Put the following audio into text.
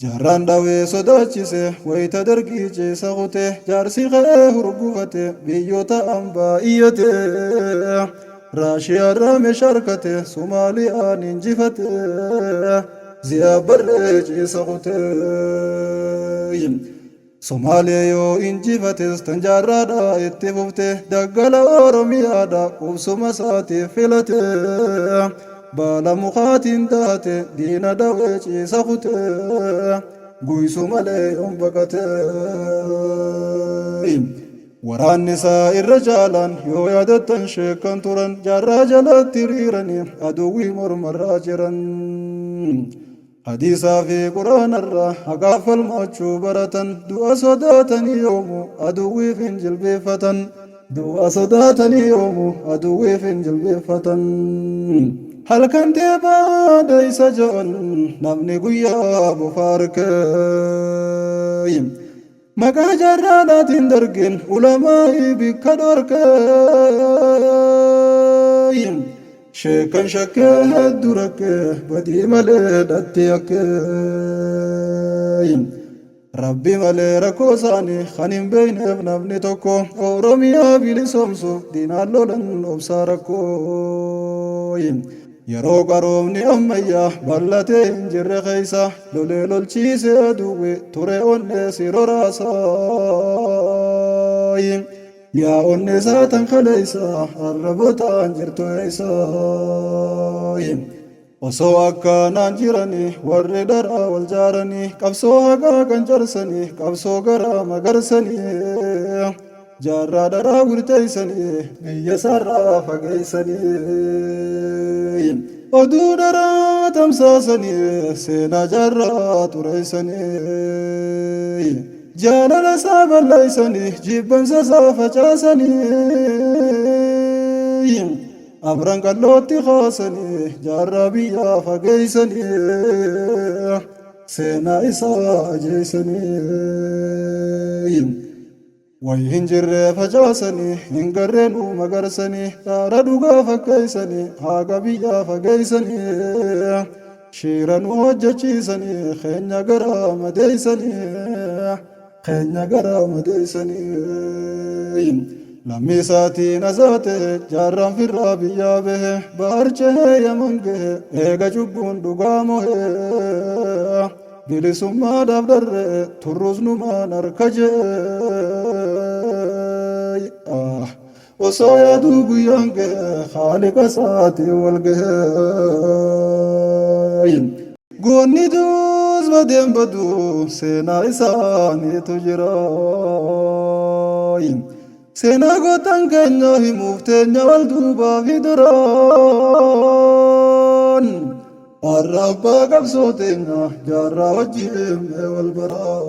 Jaarraan dhawee sodaachise wayita dargii ceesa kute jaarsi ka'ee hurgufate biyyoota hambaa iyyate raashiyaarraa meeshaa harkate Somaaliyaan injifate ziyaa barree ceesa kute Somaaliyaa yoo injifates tan jaarraadhaa itti fufte daggala Oromiyaadhaa qubsuma isaatiif filate baala mukaatiin taate diina dhawee ciisa kute guysu malee yoon baqate waraanni isaa irra caalaan yoo yaadattan sheekan turan jaarraa jalatti hiriiranii aduwwii mormarraa jiran hadiisaa fi quraanarraa haqaa falmachuu baratan du'a sodaatanii yoomu aduwwiif hin jilbeeffatan du'a sodaatanii yoomu aduwwiif hin jilbeeffatan halkan teebaa daysa jo'an namni guyyaa bufaarkee maqaa jaarraadhaatiin dargin ulamaa'ii bikka dhorkee sheekan shakkee hedduu rakkee badii malee dhatti yakkee rabbi malee rakkoo isaanii kan hin beeyneef namni tokko Oromiyaa bilisoomsuuf diinaan lolan obsaa rakkoo yeroo qaroomni ammayyaa bal'atee hin jirre keeysa lolee lolchiisee aduwwe ture onnee si roraasaa yaa onnee saatan kaleeysa arrabootaan jirtu eeysaa osoo akkanaan jiranii warri dharaa wal jaaranii qabsoo haqaa kan carsanii qabsoo garaa magarsanii jaarraa dharaa wirteeysanii biyya isaarraa fageeysanii oduu dharaa tamsaasanii seenaa jaarraa xureeysanii jaalala isaa balleeysanii jibbansa isaa facaasanii abran qallootti kaasanii jaarraa biyyaa fageeysanii seenaa isaa ajeeysanii wayi hin jirre facaasanii hin garreenuu magarsanii dhaara dhugaa fakkeeysanii haaqa biyyaa fageeysanii shiiranuu hojjechiisanii keenya garaa madeeysanii lammii isaatiin azaate jaarraan firraa biyyaa bahe bahar cehee yaman gahe eega cubbuun dhugaa mohe bilisummaadhaaf darree turrusnumaan harka jee osoo yaaduu guyyaan gahe haaliqa isaatiin wal gahe goonni duus badeen baduu seenaa isaaniitu jira seenaa gootan keenya himuuf teenya wal duubaa fi duraan har'a abbaa qabsoo teenya jaarraa wajjin wal baraa